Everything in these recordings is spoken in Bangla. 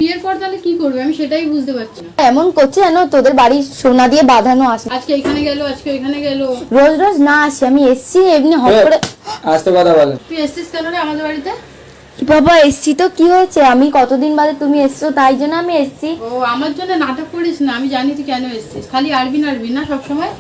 বিয়ের পর তাহলে কি করবে আমি সেটাই বুঝতে পারছি না। এমন করছে জানো, তোদের বাড়ি সোনা দিয়ে বাঁধানো আছে। আজকে এখানে গেল, আজকে ওইখানে গেল। রোজ রোজ না আসি, আমি এসছি এমনি হট করে। আসতে কথা বলে। তুই এসছিস কেন রে আমাদের বাড়িতে? বাবা এসছি তো কি হয়েছে, আমি কতদিন বাদে তুমি এসছো তাই জন্য আমি এসছি। ও আমার জন্য নাটক করিস না, আমি জানি তুই কেন এসছিস। খালি আরবিন আরবিন না সবসময়।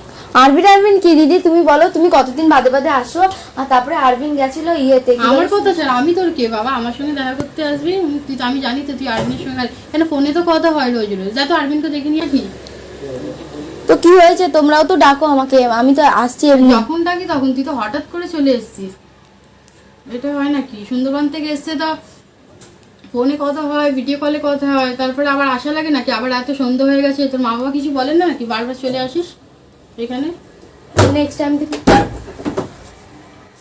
আরবিন কি দিদি তুমি বলো, তুমি কতদিন বাদে বাদে আসো। আর তারপরে আরবিন গেছিল ইয়েতে। আমার কথা স্যার, আমি তোর কে বাবা আমার সঙ্গে দেখা করতে আসবি? তুই তো আমি জানি তো তুই আরবিনের সঙ্গে কেন ফোনে তো কথা হয় রোজ রোজ। যা তো আরবিনকে দেখে নিয়ে আসি। তো কি হয়েছে, তোমরাও তো ডাকো আমাকে, আমি তো আসছি এমনি। যখন ডাকি তখন তুই তো হঠাৎ করে চলে এসছিস। এটা হয় নাকি? সুন্দরবন থেকে এসছে তো ফোনে কথা হয়, ভিডিও কলে কথা হয়, তারপরে আবার আশা লাগে নাকি? আবার এত সন্ধ্যা হয়ে গেছে, তোর মা বাবা কিছু বলেন না নাকি বারবার চলে আসিস এখানে? নেক্সট টাইম থেকে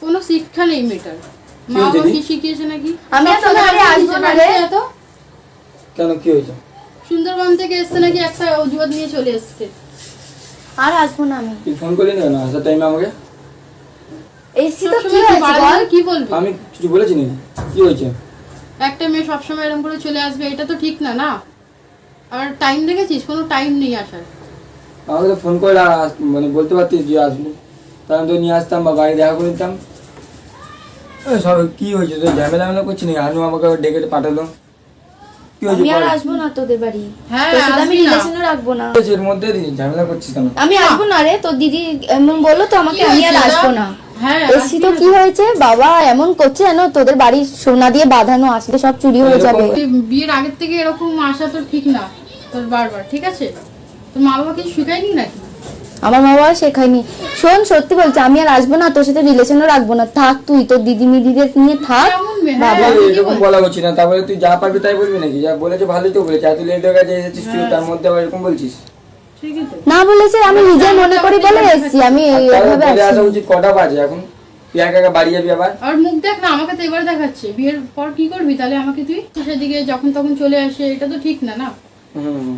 কোনো শিক্ষা নেই মেয়েটার। মা বাবা কি শিখিয়েছে নাকি? আমি আর তোমার বাড়ি আসবো না রে। এত কেন কি হয়েছে? সুন্দরবন থেকে এসছে নাকি একটা অজুহাত নিয়ে চলে এসছে। আর আসবো না আমি। তুই ফোন করলি না কেন আসার টাইমে আমাকে? এসছি তো কি সবসময় তুই হয়েছে বারবার বল। কি বলবি? আমি কিছু বলেছি নাকি? কি হয়েছে? একটা মেয়ে সবসময় এরকম করে চলে আসবে, এটা তো ঠিক না। না আবার টাইম দেখেছিস? কোনো টাইম নেই আসার। আমাকে তো ফোন করে মানে বলতে পারতিস যে আসবি, তাহলে তো নিয়ে আসতাম বা বাড়ি দেখা করে দিতাম। সব কি হয়েছে? তো ঝামেলা করছি নাকি? হানু আমাকে ডেকে পাঠালো। কি হয়েছে? আমি আর আসবো না তোদের বাড়ি। হ্যাঁ, তোর সাথে আমি আসবি না। রিলেশনও রাখবো না। এর মধ্যে ঝামেলা করছিস কেন? আমি আসবো না রে, তোর দিদি এমন বললো তো আমাকে, কি আমি আর হয়েছে আসবো দাদা? না। হ্যাঁ এসছি তো কি হয়েছে, বাবা এমন করছে জানো, তোদের বাড়ি সোনা দিয়ে বাঁধানো আছে, সব চুরি হয়ে যাবে। তুই বিয়ের আগের থেকে এরকম আসা তো ঠিক না তোর বারবার, ঠিক আছে? তোর মা বাবা কিছু শিখায়নি নাকি? আমার মা বাবা শেখায়নি। শোন সত্যি বলছি, আমি আর আসবো না, তোর সাথে রিলেশনও রাখবো না। থাক তুই তোর দিদি মিদিদের নিয়ে থাক। কেমন মেয়ে? বাবা হ্যাঁ, আমি কি এরকম বলবো? বলা হচ্ছে না, তারপরে তুই যা পারবি তাই বলবি নাকি? যা বলেছে ভালোই তো বলেছে, এত লেট হয়ে গেছে এসেছিস তুই, তার মধ্যে আবার এরকম বলছিস। ঠিকই তো। না বলেছে, আমি নিজে মনে করি বলে এসছি। আমি আর তাহলে এইভাবে বলে আসা আসি। উচিত। কটা বাজে এখন? তুই একা একা বাড়ি যাবি আবার? আর মুখ দেখ না, আমাকে তো এবার দেখাচ্ছে। বিয়ের পর কি করবি তাহলে আমাকে? তুই সেদিকে যখন তখন চলে আসে, এটা তো ঠিক না। না হুম,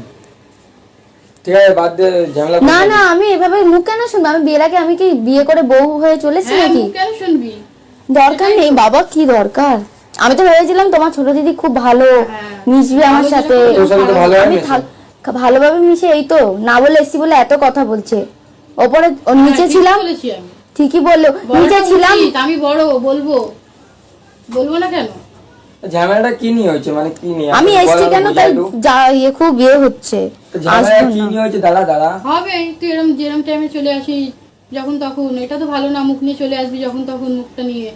ঠিক আছে বাদ দে ঝামেলা। না না, আমি এভাবে মুখ কেন শুনবো? আমি বিয়ের আগে আমি কি বিয়ে করে বউ হয়ে চলেছি হ্যাঁ, নাকি? মুখ কেন শুনবি? দরকার নেই বাবা, কি দরকার? আমি তো ভেবেছিলাম তোমার ছোট দিদি খুব ভালো, হ্যাঁ। মিশবে আমার সাথে। তোর সাথে তো ভালো আমি ভালোভাবে মিশে এই তো না বলে এসছি বলে এত কথা বলছে। ওপরে ওর নিচে হ্যাঁ, ছিলাম, ঠিকই বলেছি আমি। ঠিকই বললো, নিচে বড়টা ছিলাম। উচিত, আমি বড়, বলবো না কেন? ঝামেলাটা কি নিয়ে হচ্ছে, মানে কি নিয়ে? আমি এসছি কেন তাই যা ইয়ে খুব ইয়ে হচ্ছে। ঝামেলা আসবো কি না। নিয়ে হচ্ছে? দাঁড়া হবে তুই এরকম যেরকম টাইমে চলে আসিস যখন তখন, এটা তো ভালো না। মুখ নিয়ে চলে আসবি যখন তখন মুখটা নিয়ে,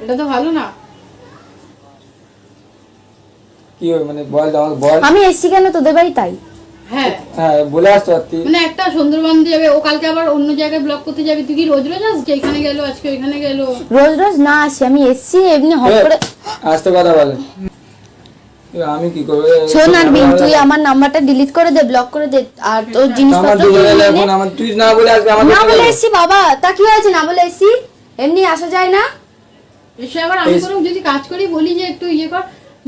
এটা তো ভালো না। কি হবে মানে বল, আমাকে বল। আমি এসছি কেন তোদের বাড়ি তাই। হ্যাঁ হ্যাঁ বলে আসতে পারতি। মানে একটা সুন্দরবন যাবে, ও কালকে আবার অন্য জায়গায় ব্লক করতে যাবে। তুই কি রোজ রোজ আসছিস? এখানে গেল, আজকে ওইখানে গেল। রোজ রোজ না আসি, আমি এসছি এমনি হট করে। আসতে কথা বলে। আমি কি করবো? শোন আরবিন, তুই আমার নাম্বারটা ডিলিট করে দে, ব্লক করে দে। আর তোর আমার জিনিসপত্র দুপুরে নিয়ে নে। এখন আমার তুই না বলে আসবে আমার না বলে এসছি বাবা, তা কি হয়েছে? না বলে এসছি, এমনি আসা যায় না? এসে আবার আমি কোনো যদি কাজ করি বলি যে একটু ইয়ে কর,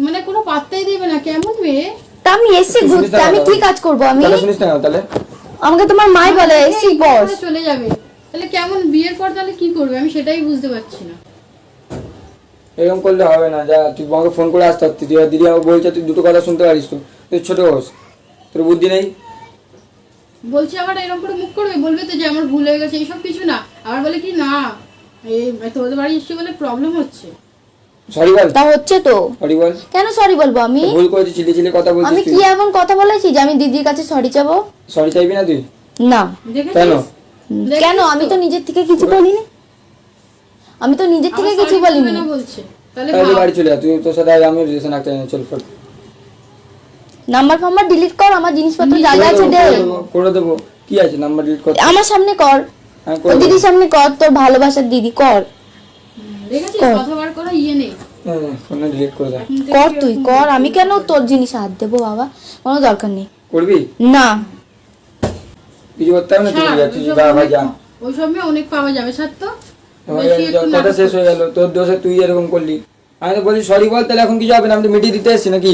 মানে কোনো পাত্তাই দেবে না। কেমন মেয়ে? তা আমি এসছি শুনিস ঘুরতে, না আমি কথা? কি কাজ করবো? আমি তাহলে শুনিস না কেন তাহলে? আমাকে তোমার মাই বলে এসছি এই বস। করে চলে যাবে, তাহলে কেমন? বিয়ের পর তাহলে কি করবে আমি সেটাই বুঝতে পারছি না। এরকম করলে হবে না। যা তুই আমাকে ফোন করে আসতে পারতি। তুই দিদি আমাকে বলছে, তুই দুটো কথা শুনতে পারিস তো। তুই ছোট হোস, তোর বুদ্ধি নেই। বলছে আবার এরকম করে মুখ করবে, বলবে তো যে আমার ভুল হয়ে গেছে, এইসব কিছু না। আবার বলে কি না এই তোদের বাড়ি এসে বলে প্রবলেম হচ্ছে। সরি বল। তা হচ্ছে তো, সরি বল। কেন সরি বলবো আমি? ভুল করেছিস, চিলি চিলি কথা আমি বলছিস কি তুই। এমন কথা বলেছি যে আমি দিদির কাছে সরি চাবো? সরি চাইবি না তুই? না। দেখেছিস? কেন? দেখেছিস কেন? আমি তো নিজের থেকে কিছু বলিনি, আমি তো নিজের থেকে আবার কিছু sorry বলিনি। বলবে না বলছে। তাহলে তাহলে ভাব। বাড়ি চলে যা। তুই তোর সাথে আমি রিলেশন রাখতে চাই না। চল ফট। নাম্বার ফাম্বার ডিলিট কর, আমার জিনিসপত্র যা যা আছে দে। করে দেবো। কি আছে নাম্বার ডিলিট কর? আমার সামনে কর, হ্যাঁ তোর করে দেবো। দিদির সামনে কর, তোর ভালোবাসার দিদি কর। দেখেছিস কর। কথা বার করা ইয়ে নেই। ফোনে ডিলিট করে দে। কর তুই কর, আমি কেন তোর জিনিস হাত দেবো বাবা? কোনো দরকার নেই। করবি? না কিছু করতে হবে না। তুই ছাড়, যাচ্ছিস, ওইসব যা ভাই যা। ওইসব মেয়ে অনেক পাওয়া যাবে, ছাড় তো। হয়ে বেশি গেল, একটু কথা নাটক শেষ হয়ে গেল। তোর দোষে তুই এরকম করলি। আমি তো বলি সরি বল, তাহলে এখন কিছু হবে না। আমি তো মিটিয়ে দিতে এসেছি নাকি?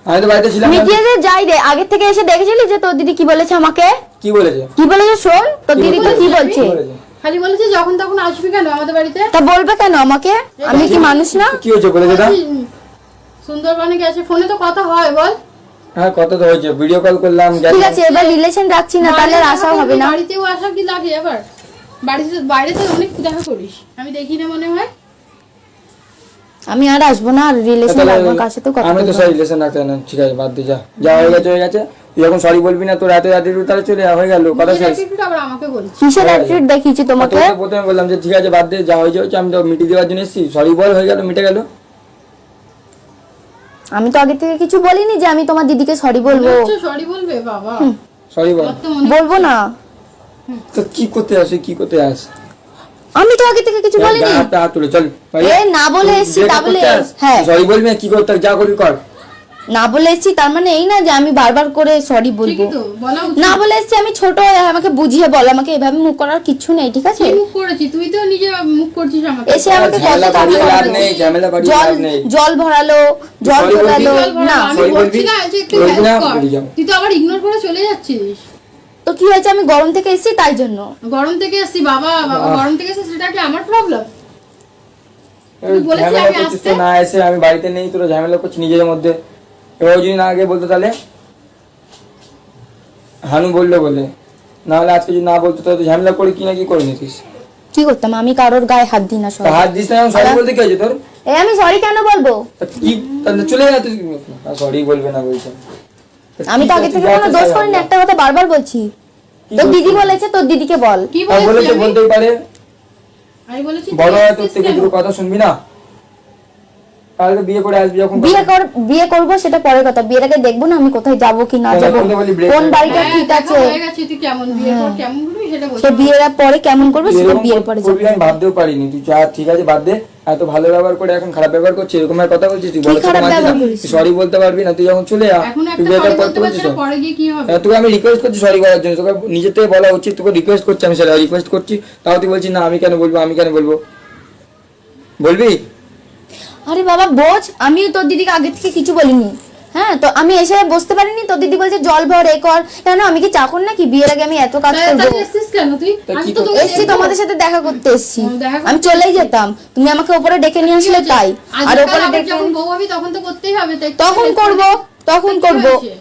আমি তো বাড়িতে ছিলাম না। মিটিয়ে দে, যাই রে। আগে থেকে এসে দেখেছিলি যে তোর দিদি কি বলেছে আমাকে? কি বলেছে? কি বলেছে শোন, তোর দিদি তো কি বলছে। কি বলেছে? খালি বলেছে যখন তখন আসবি কেন আমাদের বাড়িতে? তা বলবে কেন আমাকে? আমি কি মানুষ না? কি হয়েছে বলেছে? সুন্দরবনে গেছে, ফোনে তো কথা হয় বল। হ্যাঁ কত তো হয়েছে, ভিডিও কল করলাম ঠিক আছে এবার রিলেশন রাখছি না, তাহলে আর আশাও হবে না। বাড়িতেও আসা কি লাগে আবার? বাড়িতে বাইরে তো অনেক দেখা করিস, আমি দেখি না মনে হয়। আমি আর আসবো না, আর রিলেশন রাখবো কার সাথে কথা আমি তো বলবো। সব রিলেশন রাখতে না, ঠিক আছে বাদ দে, যা যা হয়ে গেছে হয়ে গেছে। তুই যখন সরি বলবি না, তোর এত অ্যাটিটিউড তাহলে চলে যা, হয়ে গেল কথা শেষ। একটু আবার আমাকে বলছিস। কিসের অ্যাটিটিউড দেখিয়েছি তোমাকে? তোকে প্রথমে বললাম যে ঠিক আছে বাদ দে, যা হয়েছে হয়েছে, আমি তো মিটিয়ে দেওয়ার জন্য এসেছি, সরি বল, হয়ে গেল, মিটে গেল। আমি তো আগে থেকে কিছু বলিনি যে আমি তোমার দিদিকে সরি বলবো। সরি বলবে বাবা? সরি বল। বলবো না। তো কি করতে আসে, কি করতে আস? আমি তো আগে থেকে কিছু বলিনি। হাত তুলে চল। এ না বলে এসেছি, তা বলে হ্যাঁ সরি বলবি না, কি করতে যা করবি কর। না বলে এসেছি তার মানে এই না যে আমি বারবার করে সরি বলবো। ঠিকই তো, বলা উচিত। না বলে এসেছি আমি ছোট, আমাকে বুঝিয়ে বল, আমাকে এভাবে মুখ করার কিছু নেই, ঠিক আছে? কি মুখ করেছি? তুই তো নিজে মুখ করছিস আমাকে। এসে আমাকে কত ঝামেলা কথা বাড়িয়ে লাভ বললো। নেই, ঝামেলা বাড়িয়ে জল লাভ নেই। জল ভরালো, জল Sorry বলবি? ভরালো জল ভরা, না। আমি sorry বলবি? বলছিলাম যে একটু বলবি না, help কর। বেরিয়ে যাও। তুই তো আবার ইগনোর করে চলে যাচ্ছিস। তো কি হয়েছে, আমি গরম থেকে এসেছি তাই জন্য। গরম থেকে এসছি বাবা, বাবা গরম থেকে এসে সেটা কি আমার প্রবলেম? তুই বলেছিস ঝামেলা আমি করছিস আসতে? তো, না এসে আমি বাড়িতে নেই, তোরা ঝামেলা করছিস নিজের মধ্যে। এবার যদি না আগে বলতো তাহলে হানু বললো বলে, না হলে আজকে যদি না বলতো তাহলে ঝামেলা করে কি না কি করে নিতিস। কি করতাম, আমি কারোর গায়ে হাত দিই না। তা সরি, হাত দিস না, সরি বলতে কি হয়েছে তোর? এই আমি সরি কেন বলবো? তা কি তাহলে চলে যা তুই, সরি বলবে না বলছে। তা আমি কি তো আগে করছিস? থেকে যা কোনো তো দোষ সরি করিনি, বল। একটা কথা বারবার বলছি। কি তোর দিদি করছিস? বলেছে, তোর দিদিকে বল। কি আর বলেছে বলেছি আমি? বলতেই পারে, আমি বলেছি বড় তুই হয় তোর আসছিস থেকে কেন? দুটো কথা শুনবি না? তাহলে বিয়ে করে আসবি যখন। বিয়ে করবো সেটা পরের কথা, বিয়ের আগে দেখবো না আমি কোথায় যাবো কি না হ্যাঁ, যাবো, বলতে বলি break কোন করে। বাড়িটা হ্যাঁ, ঠিক দেখা আছে। হয়ে গেছে, তুই কেমন বিয়ের পর কেমন করবি সেটা বলছি। সে বিয়ের পরে কেমন করবো সেটা এরকম বিয়ের পরে করবি যাবো। আমি ভাবতেও পারিনি। তুই যা ঠিক আছে বাদ দে, এত ভালো ব্যবহার করে এখন খারাপ ব্যবহার করছিস, এরকম একটা কথা বলছিস। তুই কি বলে খারাপ ব্যবহার করেছি? সরি বলতে পারবি না, তুই যখন চলে যা। এখন তুই একটা ব্রেকআপ সরি করতে বলতে বলছিস পারছিস তো? না, পরে গিয়ে কি হবে? তোকে আমি রিকোয়েস্ট করছি সরি বলার জন্য, তোকে নিজের থেকে বলা উচিত, তোকে রিকোয়েস্ট করছি, আমি সেটা রিকোয়েস্ট করছি, তাও তুই বলছিস না আমি কেন বলবো, আমি কেন বলবো। বলবি? আরে বাবা বোঝ, আমি তোর দিদিকে আগে থেকে কিছু বলিনি। হ্যাঁ তো আমি এসে বসতে পারিনি, তোর দিদি বলছে জল ভর এ কর। কেন আমি কি চাকর নাকি বিয়ের আগে আমি এত কাজ করবো? তাহলে এসছিস কেন তুই? তা আমি কি তো তোকে এসছি দেখবো। তোমাদের সাথে দেখা করতে এসছি, দেখা করতে আমি চলেই যেতাম, তুমি আমাকে ওপরে ডেকে নিয়ে আসলে তাই। আর আজকাল ওপরে আবার ডেকে যখন বউ হবি তখন তো করতেই হবে, তাই তো? তখন করব, তখন কি করব। হয়েছে?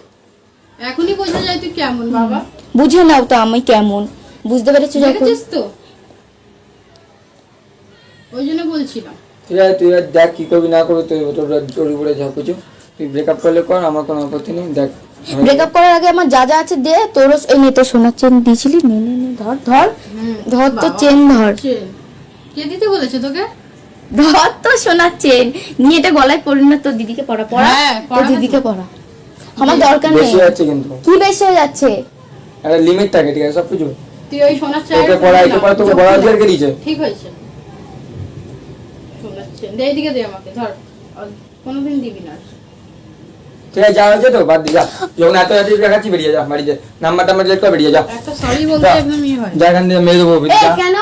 এখনই বোঝা যায় তুই কেমন বাবা। বুঝে নাও তো আমি কেমন, বুঝতে পেরেছো যখন। দেখেছিস তো, ওই জন্য বলছিলাম। ঠিক আছে তুই আর দেখ কি করবি না করবি, তোর উপরে যা কিছু। তুই ব্রেকআপ করলে কর, আমার কোনো আপত্তি নেই। দেখ ব্রেকআপ করার আগে আমার যা যা আছে দে, তোর এই নে, তোর সোনার চেন দিয়েছিলি, নে নে নে, ধর ধর ধর, তো বাবা, চেন ধর, চেন। কে দিতে বলেছে তোকে? ধর তো সোনার চেন নিয়ে এটা গলায় পরি না, তোর দিদিকে পরা পরা, হ্যাঁ, তোর পরা দিদিকে পরা। আমার দরকার নেই। বেশি যাচ্ছে কিন্তু, কি বেশি হয়ে যাচ্ছে? একটা লিমিট থাকে, ঠিক আছে সবকিছু। তুই ওই সোনার তোকে পড়াইতে পারে, তোকে পড়া কে দিয়েছে? ঠিক হয়েছে। সোনার চেন দে, এইদিকে দে আমাকে, ধর। আর কোনোদিন দিবি না। ঠিক আছে যা হয়েছে তো বাদ দি, যা। যখন এত রাতে দেখাচ্ছি বেরিয়ে যা বাড়িতে, নাম্বার টাম্বার ডিলেট করে বেরিয়ে যা। একটা সরি বলতে যা। একদম ইয়ে হয়। যা এখান থেকে মেরে দেবো, এ বেরিয়ে যা। কেন?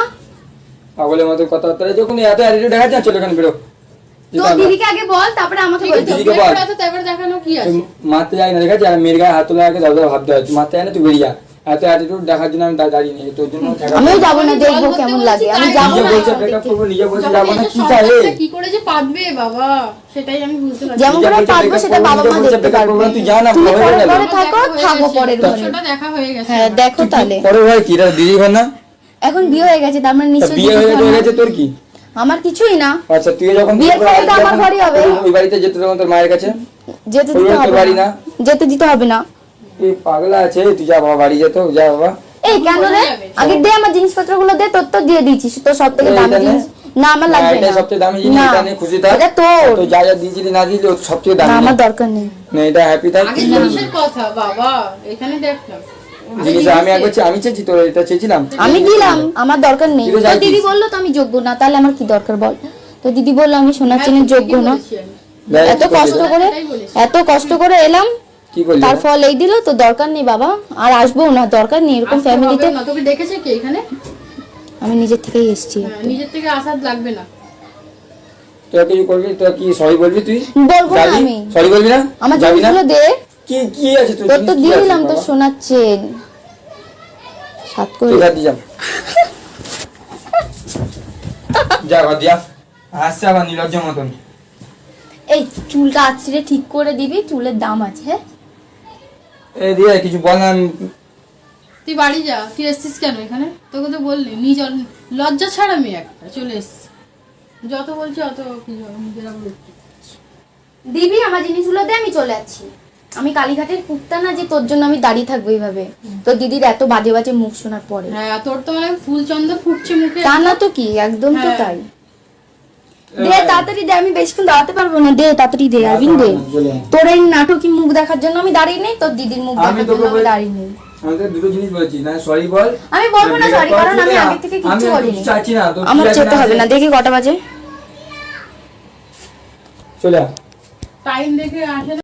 পাগলের মতো কথাবার্তা, যখন এত অ্যাটিটিউড দেখাচ্ছে চলো এখানে বেরো। তোর দিদিকে আগে বল, তারপরে আমাকে ঠিক বল। আছে, দিদিকে ব্রেক বল। করে এত তারপরে দেখানো কি আছে? তুই মারতে যাই না, দেখাচ্ছি আর মেয়ের গায়ে হাত তোলা আগে দরকার ভাবতে হয়, তুই মারতে যাই না, তুই বেরিয়ে যা। এত অ্যাটিটিউড দেখার জন্য আমি দাঁড়িয়ে নেই, তোর জন্য দেখা- আমিও যাবো না, আমি দেখবো জল কেমন করতে লাগে। আমি বলছি, যাবো নিজে না। বলছে ব্রেকআপ করবো, নিজে বলছে যখন যাবো না, এসে কি সন্তানটা চাই? কি করে যে পাতবে বাবা, সেটাই আমি বুঝতে পারছি। যেমন নিজে করে বলছে থাকবো breakup সেটা করবো, বাবা নিজে মা বলছে দেখতে breakup পারবে। করবো, তুই যা না, তুমি হয়ে পরে গেল। পরে থাকো, থাকো পরের ঘরে। দৃশ্যটা দেখা হয়ে গেছে। হ্যাঁ দেখো তাহলে। পরে ভাই কি রে, দিদি ঘর না? এখন বিয়ে হয়ে গেছে, তার মানে তা নিশ্চয়ই বিয়ে দিদি হয়ে ঘর না। গেছে তোর কি? আমার কিছুই না, আচ্ছা তুই যখন বিয়ের পরে তো আমার যখন ঘরই হবে। ওই বাড়িতে যেতে তখন তোর মায়ের কাছে যেতে ওই দিতে তোর হবে বাড়ি না, না? যেতে দিতে হবে না। তুই পাগলা আছে, তুই যা বাবা বাড়ি যেত, যা বাবা। এই কেন রে, আগে দে আমার জিনিসপত্র গুলো দে, তোর তো দিয়ে দিয়েছিস, তোর সব থেকে এই দামি এটা নে। জিনিস। না আমার না, লাগবে এটাই না। সবচেয়ে দামি জিনিস, না, এটা নিয়ে খুশি থাক। এটা তোর। তো যা যা দিয়েছিলি না দিলি, ও সবচেয়ে না দামি আমার না। দরকার নেই। না এটা হ্যাপি থাক। আগে জিনিসের কথা বাবা, এখানে দেখলাম। জিনিস আমি একবার আমি চেয়েছি, তোর এটা চেয়েছিলাম। আমি দিলাম, আমার দরকার নেই। তুই তো তো চাইছিস। দিদি বললো তো আমি যোগ্য না, তাহলে আমার কি দরকার বল? তো দিদি বললো আমি সোনার চেনের যোগ্য না। দেখ, এত কষ্ট করে, সেটাই বলেছি। এত কষ্ট করে এলাম, কি করলি? তার ফল এই দিল। তো দরকার নেই বাবা, আর আসবো না, দরকার নেই এরকম ফ্যামিলিতে। তোকে ডেকেছে কে এখানে? আমি নিজের থেকেই এসেছি। হ্যাঁ, নিজের থেকে আসার লাগবে না। তোরা কিছু করবি, তোরা কি সরি বলবি? তুই বলবো না যাবি? আমি। সরি বলবি না? আমার যাবি না? জিনিসগুলো দে, কি কি আছে তোর? তোর তো জিনিস কি দিয়ে আছে দিলাম, তোর বাবা? সোনার চেন। সাত করে তুই যা দিয়ে যা। যা ঘর দিয়া, হাসছে আবার নির্লজ্জ মতন। এই চুলটা আছড়ে ঠিক করে দিবি, চুলের দাম আছে। হ্যাঁ এই দিয়ে কিছু বল না। তুই বাড়ি যা, তুই এসছিস কেন এখানে? তোকে তো বললি লজ্জা ছাড়া মেয়ে একটা চলে এসছি, যত বলছি অত নিজেরা বলছি। দিবি আমার জিনিসগুলো দে, আমি চলে যাচ্ছি। আমি কালীঘাটের কুত্তা না যে তোর জন্য আমি দাঁড়িয়ে থাকবো এইভাবে তোর দিদির এত বাজে বাজে মুখ শোনার পরে। হ্যাঁ তোর তো মানে ফুল চন্দন ফুটছে মুখে। তা না তো কি, একদম তো হ্যাঁ। তাই। দে তাড়াতাড়ি দে, আমি বেশিক্ষণ দাঁড়াতে পারবো না, দে তাড়াতাড়ি দে অরবিন্দ দে। চলে আয়। তোর এই নাটকী মুখ দেখার জন্য আমি দাঁড়িয়ে নেই, তোর দিদির মুখ আমি দেখার তোকে জন্য আমি বল- দাঁড়িয়ে নেই। আমি তো দুটো জিনিস বলছি না, সরি বল। আমি বলবো না সরি, কারণ আমি আগে থেকে আমি কিচ্ছু বলিনি। চাচ্ছি না তো, আমার যেতে হবে না, দেখি কটা বাজে। চলে আয়। টাইম দেখে আসে না।